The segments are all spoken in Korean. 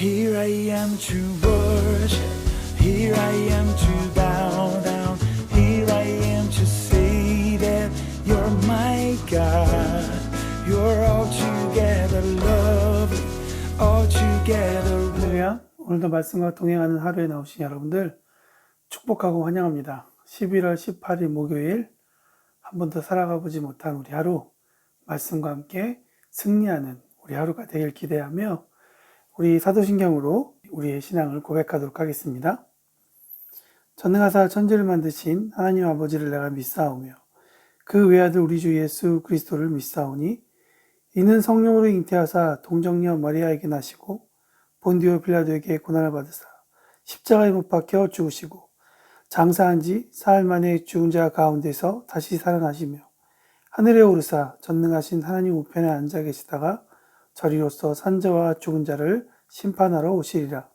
Here I am to worship, here I am to bow down, here I am to say that you're my God. You're altogether lovely, altogether. 할렐루야. 오늘도 말씀과 동행하는 하루에 나오신 여러분들 축복하고 환영합니다. 11월 18일 목요일 한 번도 살아가 보지 못한 우리 하루, 말씀과 함께 승리하는 우리 하루가 되길 기대하며 우리 사도신경으로 우리의 신앙을 고백하도록 하겠습니다. 전능하사 천지를 만드신 하나님 아버지를 내가 믿사오며 그 외아들 우리 주 예수 그리스도를 믿사오니 이는 성령으로 잉태하사 동정녀 마리아에게 나시고 본디오 빌라도에게 고난을 받으사 십자가에 못 박혀 죽으시고 장사한 지 사흘 만에 죽은 자 가운데서 다시 살아나시며 하늘에 오르사 전능하신 하나님 우편에 앉아 계시다가 저리로서 산자와 죽은 자를 심판하러 오시리라.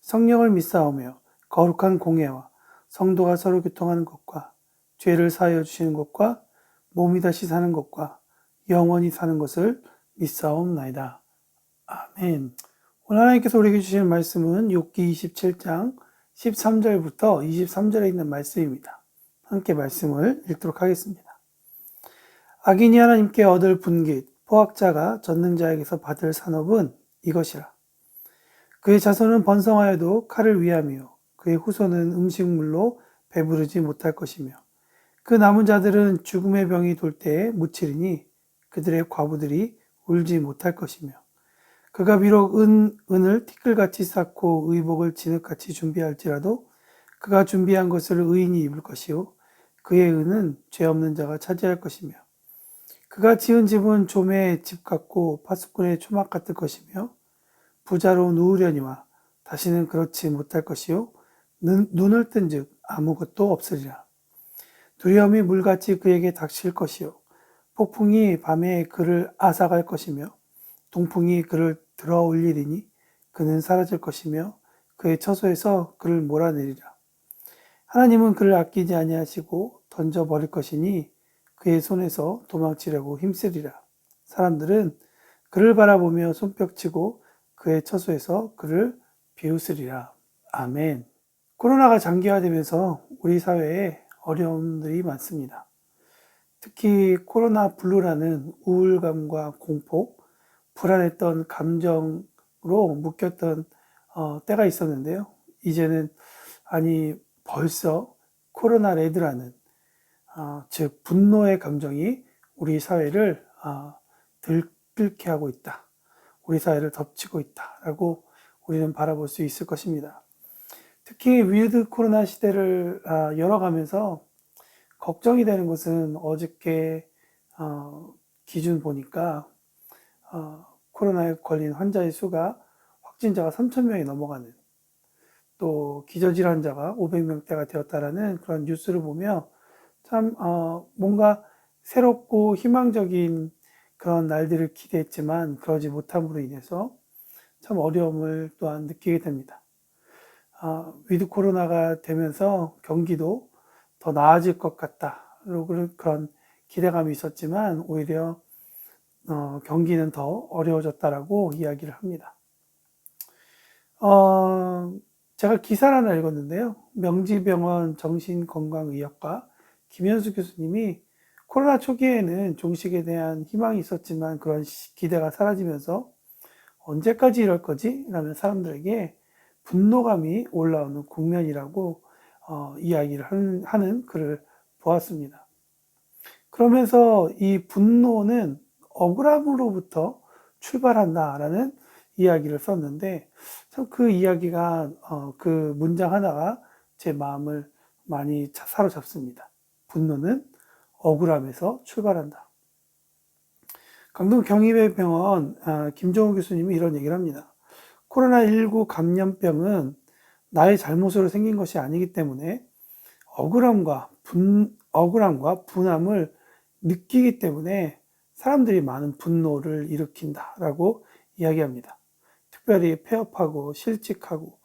성령을 믿사오며 거룩한 공예와 성도가 서로 교통하는 것과 죄를 사하여 주시는 것과 몸이 다시 사는 것과 영원히 사는 것을 믿사옵나이다. 아멘. 오늘 하나님께서 우리에게 주시는 말씀은 욥기 27장 13절부터 23절에 있는 말씀입니다. 함께 말씀을 읽도록 하겠습니다. 악인이 하나님께 얻을 분깃, 포악자가 전능자에게서 받을 산업은 이것이라. 그의 자손은 번성하여도 칼을 위하며 그의 후손은 음식물로 배부르지 못할 것이며 그 남은 자들은 죽음의 병이 돌 때에 묻히리니 그들의 과부들이 울지 못할 것이며 그가 비록 은을 티끌같이 쌓고 의복을 진흙같이 준비할지라도 그가 준비한 것을 의인이 입을 것이요 그의 은은 죄 없는 자가 차지할 것이며 그가 지은 집은 조매의 집 같고 파수꾼의 초막 같을 것이며 부자로 누우려니와 다시는 그렇지 못할 것이요 눈을 뜬즉 아무것도 없으리라. 두려움이 물같이 그에게 닥칠 것이요 폭풍이 밤에 그를 앗아갈 것이며 동풍이 그를 들어 올리리니 그는 사라질 것이며 그의 처소에서 그를 몰아내리라. 하나님은 그를 아끼지 아니하시고 던져버릴 것이니 그의 손에서 도망치려고 힘쓰리라. 사람들은 그를 바라보며 손뼉치고 그의 처소에서 그를 비웃으리라. 아멘. 코로나가 장기화되면서 우리 사회에 어려움들이 많습니다. 특히 코로나 블루라는 우울감과 공포, 불안했던 감정으로 묶였던 때가 있었는데요. 이제는 벌써 코로나 레드라는 즉 분노의 감정이 우리 사회를 들끓게 하고 있다. 우리 사회를 덮치고 있다라고 우리는 바라볼 수 있을 것입니다. 특히 위드 코로나 시대를 열어가면서 걱정이 되는 것은 어저께 기준 보니까 코로나에 걸린 환자의 수가 확진자가 3,000명이 넘어가는 또 기저질환자가 500명대가 되었다라는 그런 뉴스를 보며 참 뭔가 새롭고 희망적인 그런 날들을 기대했지만 그러지 못함으로 인해서 참 어려움을 또한 느끼게 됩니다. 위드 코로나가 되면서 경기도 더 나아질 것 같다 그런 기대감이 있었지만 오히려 경기는 더 어려워졌다라고 이야기를 합니다. 제가 기사를 하나 읽었는데요. 명지병원 정신건강의학과 김현수 교수님이 코로나 초기에는 종식에 대한 희망이 있었지만 그런 기대가 사라지면서 언제까지 이럴 거지? 라면 사람들에게 분노감이 올라오는 국면이라고 이야기를 하는 글을 보았습니다. 그러면서 이 분노는 억울함으로부터 출발한다라는 이야기를 썼는데 참 그 이야기가 그 문장 하나가 제 마음을 많이 사로잡습니다. 분노는 억울함에서 출발한다. 강동 경희대병원 김정우 교수님이 이런 얘기를 합니다. 코로나19 감염병은 나의 잘못으로 생긴 것이 아니기 때문에 억울함과 분함을 느끼기 때문에 사람들이 많은 분노를 일으킨다라고 이야기합니다. 특별히 폐업하고 실직하고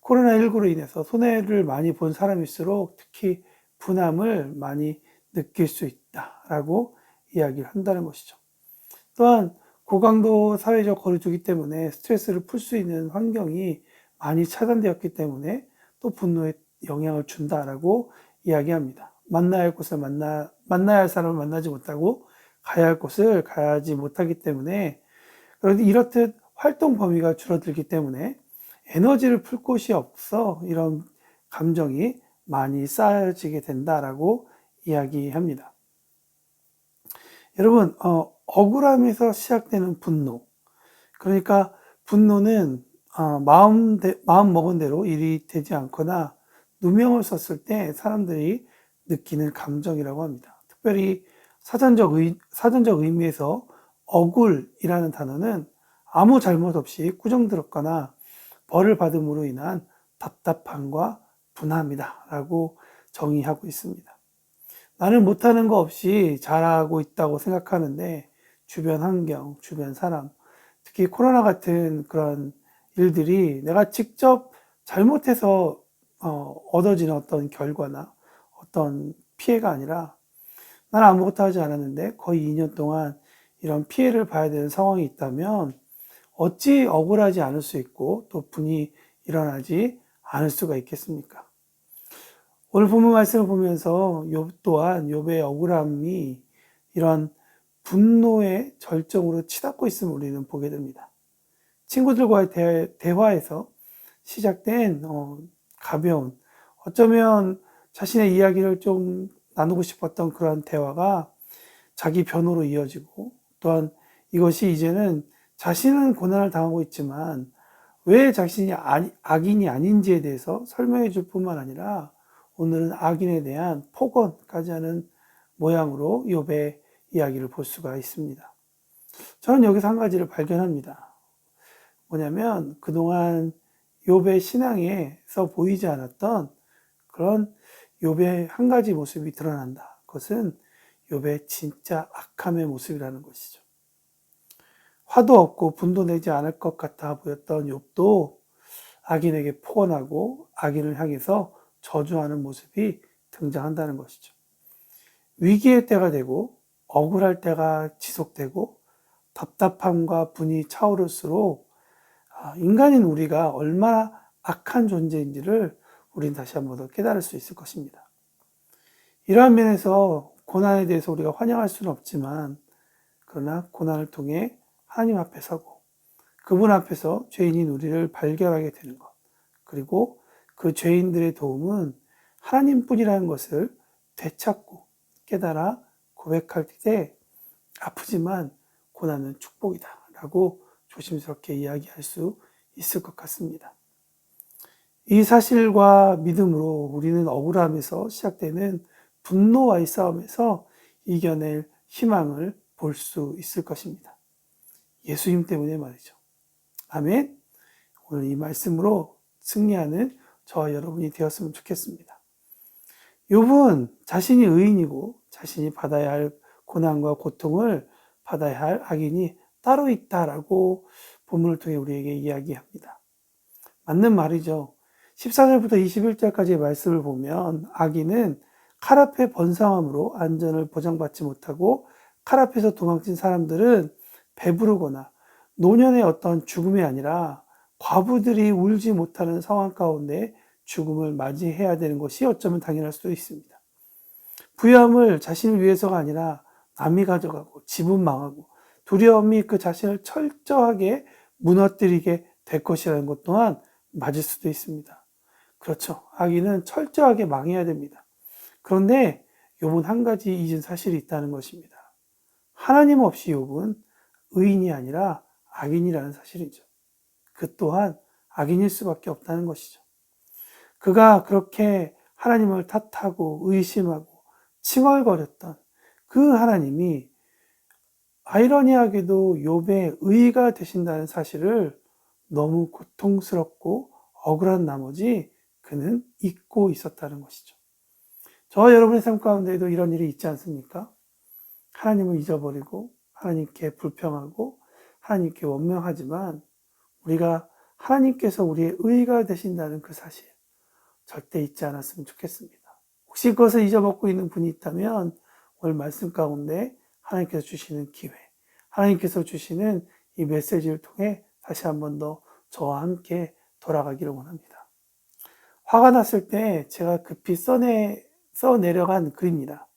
코로나19로 인해서 손해를 많이 본 사람일수록 특히 분함을 많이 느낄 수 있다라고 이야기를 한다는 것이죠. 또한 고강도 사회적 거리두기 때문에 스트레스를 풀 수 있는 환경이 많이 차단되었기 때문에 또 분노에 영향을 준다라고 이야기합니다. 만나야 할 곳을 만나야 할 사람을 만나지 못하고 가야 할 곳을 가지 못하기 때문에, 그런데 이렇듯 활동 범위가 줄어들기 때문에 에너지를 풀 곳이 없어 이런 감정이 많이 쌓여지게 된다라고 이야기합니다. 여러분, 억울함에서 시작되는 분노. 그러니까 분노는 마음 먹은 대로 일이 되지 않거나 누명을 썼을 때 사람들이 느끼는 감정이라고 합니다. 특별히 사전적 의미에서 억울이라는 단어는 아무 잘못 없이 꾸중 들었거나 벌을 받음으로 인한 답답함과 분함이다 라고 정의하고 있습니다. 나는 못하는 거 없이 잘하고 있다고 생각하는데 주변 환경, 주변 사람, 특히 코로나 같은 그런 일들이 내가 직접 잘못해서 얻어지는 어떤 결과나 어떤 피해가 아니라 나는 아무것도 하지 않았는데 거의 2년 동안 이런 피해를 봐야 되는 상황이 있다면 어찌 억울하지 않을 수 있고 또 분이 일어나지 않을 수가 있겠습니까? 오늘 본문 말씀을 보면서 욥 또한 욥의 억울함이 이런 분노의 절정으로 치닫고 있음을 우리는 보게 됩니다. 친구들과의 대화에서 시작된 가벼운, 어쩌면 자신의 이야기를 좀 나누고 싶었던 그런 대화가 자기 변호로 이어지고, 또한 이것이 이제는 자신은 고난을 당하고 있지만 왜 자신이 악인이 아닌지에 대해서 설명해 줄 뿐만 아니라 오늘은 악인에 대한 폭언까지 하는 모양으로 욥의 이야기를 볼 수가 있습니다. 저는 여기서 한 가지를 발견합니다. 뭐냐면 그동안 욥의 신앙에서 보이지 않았던 그런 욥의 한 가지 모습이 드러난다. 그것은 욥의 진짜 악함의 모습이라는 것이죠. 화도 없고 분도 내지 않을 것 같아 보였던 욥도 악인에게 폭언하고 악인을 향해서 저주하는 모습이 등장한다는 것이죠. 위기의 때가 되고 억울할 때가 지속되고 답답함과 분이 차오를수록 인간인 우리가 얼마나 악한 존재인지를 우리는 다시 한번 더 깨달을 수 있을 것입니다. 이러한 면에서 고난에 대해서 우리가 환영할 수는 없지만, 그러나 고난을 통해 하나님 앞에 서고 그분 앞에서 죄인인 우리를 발견하게 되는 것, 그리고 그 죄인들의 도움은 하나님뿐이라는 것을 되찾고 깨달아 고백할 때 아프지만 고난은 축복이다 라고 조심스럽게 이야기할 수 있을 것 같습니다. 이 사실과 믿음으로 우리는 억울함에서 시작되는 분노와의 싸움에서 이겨낼 희망을 볼 수 있을 것입니다. 예수님 때문에 말이죠. 아멘. 오늘 이 말씀으로 승리하는 저와 여러분이 되었으면 좋겠습니다. 욥은 자신이 의인이고 자신이 받아야 할 고난과 고통을 받아야 할 악인이 따로 있다라고 본문을 통해 우리에게 이야기합니다. 맞는 말이죠. 14절부터 21절까지의 말씀을 보면 악인은 칼 앞에 번성함으로 안전을 보장받지 못하고 칼 앞에서 도망친 사람들은 배부르거나 노년의 어떤 죽음이 아니라 과부들이 울지 못하는 상황 가운데 죽음을 맞이해야 되는 것이 어쩌면 당연할 수도 있습니다. 부유함을 자신을 위해서가 아니라 남이 가져가고 집은 망하고 두려움이 그 자신을 철저하게 무너뜨리게 될 것이라는 것 또한 맞을 수도 있습니다. 그렇죠. 악인은 철저하게 망해야 됩니다. 그런데 욥은 한 가지 잊은 사실이 있다는 것입니다. 하나님 없이 욥은 의인이 아니라 악인이라는 사실이죠. 그 또한 악인일 수밖에 없다는 것이죠. 그가 그렇게 하나님을 탓하고 의심하고 칭얼거렸던 그 하나님이 아이러니하게도 욥의 의가 되신다는 사실을 너무 고통스럽고 억울한 나머지 그는 잊고 있었다는 것이죠. 저와 여러분의 삶 가운데에도 이런 일이 있지 않습니까? 하나님을 잊어버리고 하나님께 불평하고 하나님께 원망하지만 우리가 하나님께서 우리의 의가 되신다는 그 사실 절대 잊지 않았으면 좋겠습니다. 혹시 그것을 잊어먹고 있는 분이 있다면 오늘 말씀 가운데 하나님께서 주시는 기회, 하나님께서 주시는 이 메시지를 통해 다시 한 번 더 저와 함께 돌아가기를 원합니다. 화가 났을 때 제가 급히 써내려간 글입니다.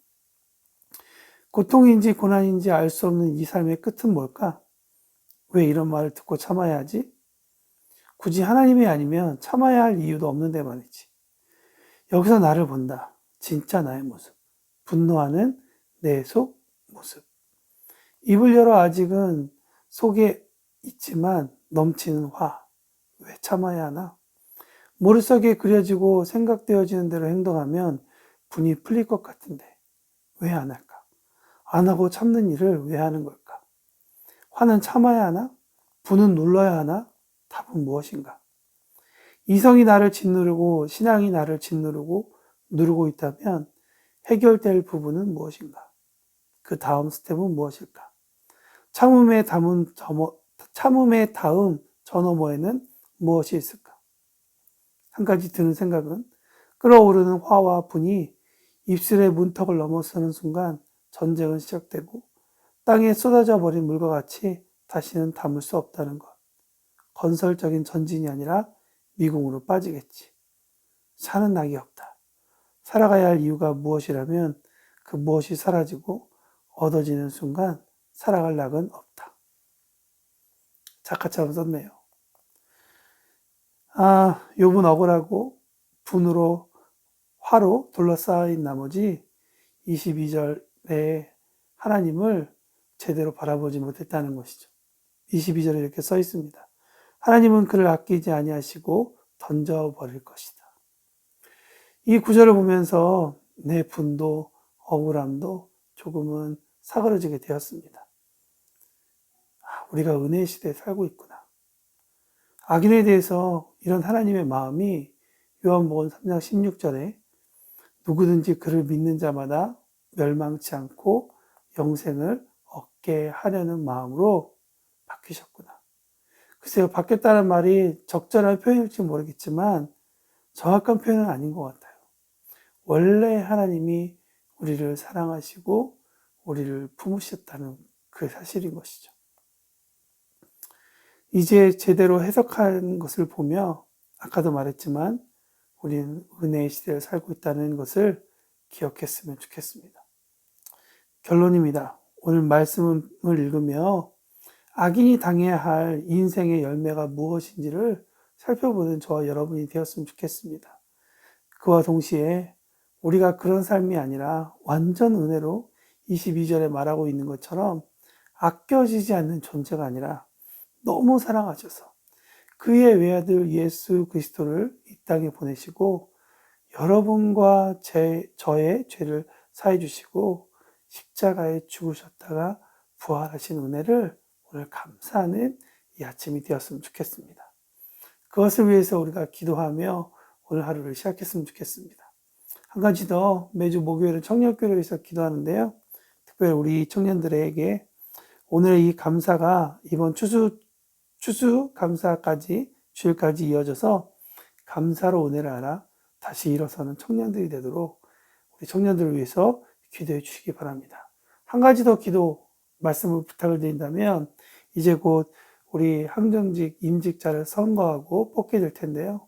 고통인지 고난인지 알 수 없는 이 삶의 끝은 뭘까? 왜 이런 말을 듣고 참아야 하지? 굳이 하나님이 아니면 참아야 할 이유도 없는데 말이지. 여기서 나를 본다. 진짜 나의 모습. 분노하는 내 속 모습. 입을 열어 아직은 속에 있지만 넘치는 화. 왜 참아야 하나? 머릿속에 그려지고 생각되어지는 대로 행동하면 분이 풀릴 것 같은데 왜 안 할까? 안 하고 참는 일을 왜 하는 걸까? 화는 참아야 하나? 분은 눌러야 하나? 답은 무엇인가? 이성이 나를 짓누르고 신앙이 나를 짓누르고 누르고 있다면 해결될 부분은 무엇인가? 그 다음 스텝은 무엇일까? 참음의 다음 저 너머에는 무엇이 있을까? 한 가지 드는 생각은 끓어오르는 화와 분이 입술의 문턱을 넘어서는 순간 전쟁은 시작되고 땅에 쏟아져 버린 물과 같이 다시는 담을 수 없다는 것. 건설적인 전진이 아니라 미궁으로 빠지겠지. 사는 낙이 없다. 살아가야 할 이유가 무엇이라면 그 무엇이 사라지고 얻어지는 순간 살아갈 낙은 없다. 작가처럼 썼네요. 욥은 억울하고 분으로 화로 둘러싸인 나머지 22절에 하나님을 제대로 바라보지 못했다는 것이죠. 22절에 이렇게 써 있습니다. 하나님은 그를 아끼지 아니하시고 던져버릴 것이다. 이 구절을 보면서 내 분도 억울함도 조금은 사그러지게 되었습니다. 우리가 은혜의 시대에 살고 있구나. 악인에 대해서 이런 하나님의 마음이 요한복음 3장 16절에 누구든지 그를 믿는 자마다 멸망치 않고 영생을 얻게 하려는 마음으로 바뀌셨구나. 글쎄요, 바뀌었다는 말이 적절한 표현일지 모르겠지만 정확한 표현은 아닌 것 같아요. 원래 하나님이 우리를 사랑하시고 우리를 품으셨다는 그 사실인 것이죠. 이제 제대로 해석한 것을 보며 아까도 말했지만 우리는 은혜의 시대를 살고 있다는 것을 기억했으면 좋겠습니다. 결론입니다. 오늘 말씀을 읽으며 악인이 당해야 할 인생의 열매가 무엇인지를 살펴보는 저와 여러분이 되었으면 좋겠습니다. 그와 동시에 우리가 그런 삶이 아니라 완전 은혜로 22절에 말하고 있는 것처럼 아껴지지 않는 존재가 아니라 너무 사랑하셔서 그의 외아들 예수 그리스도를 이 땅에 보내시고 여러분과 저의 죄를 사해 주시고 십자가에 죽으셨다가 부활하신 은혜를 오늘 감사하는 이 아침이 되었으면 좋겠습니다. 그것을 위해서 우리가 기도하며 오늘 하루를 시작했으면 좋겠습니다. 한 가지 더, 매주 목요일은 청년교회를 위해서 기도하는데요. 특별히 우리 청년들에게 오늘의 이 감사가 이번 추수 감사까지, 주일까지 이어져서 감사로 은혜를 알아 다시 일어서는 청년들이 되도록 우리 청년들을 위해서 기도해 주시기 바랍니다. 한 가지 더 기도 말씀을 부탁을 드린다면 이제 곧 우리 항정직 임직자를 선거하고 뽑게 될 텐데요.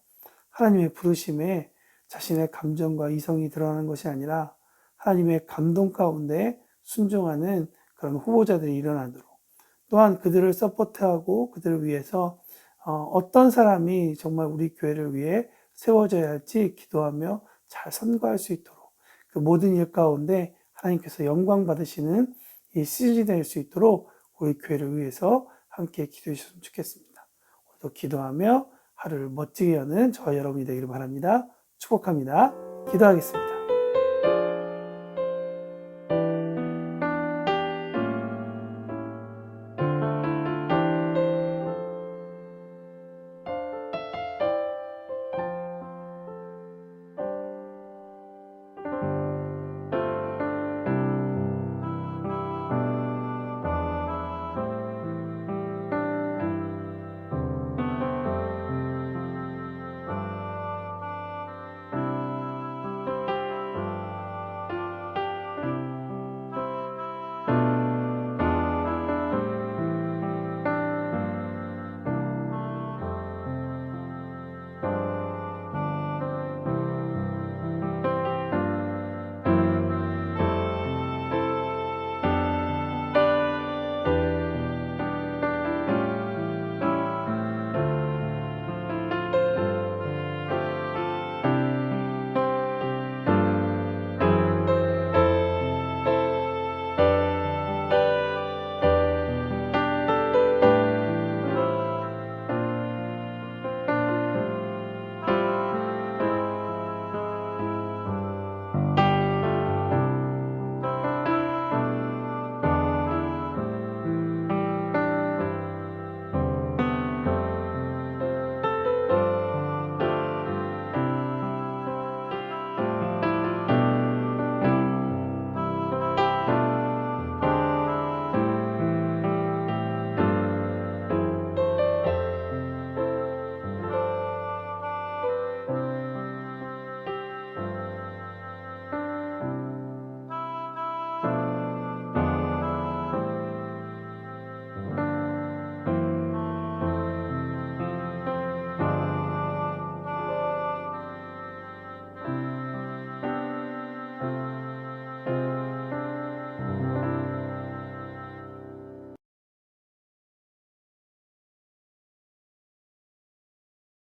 하나님의 부르심에 자신의 감정과 이성이 드러나는 것이 아니라 하나님의 감동 가운데 순종하는 그런 후보자들이 일어나도록, 또한 그들을 서포트하고 그들을 위해서 어떤 사람이 정말 우리 교회를 위해 세워져야 할지 기도하며 잘 선거할 수 있도록, 그 모든 일 가운데 하나님께서 영광 받으시는 이 시즌이 될 수 있도록 우리 교회를 위해서 함께 기도해 주셨으면 좋겠습니다. 오늘도 기도하며 하루를 멋지게 여는 저와 여러분이 되기를 바랍니다. 축복합니다. 기도하겠습니다.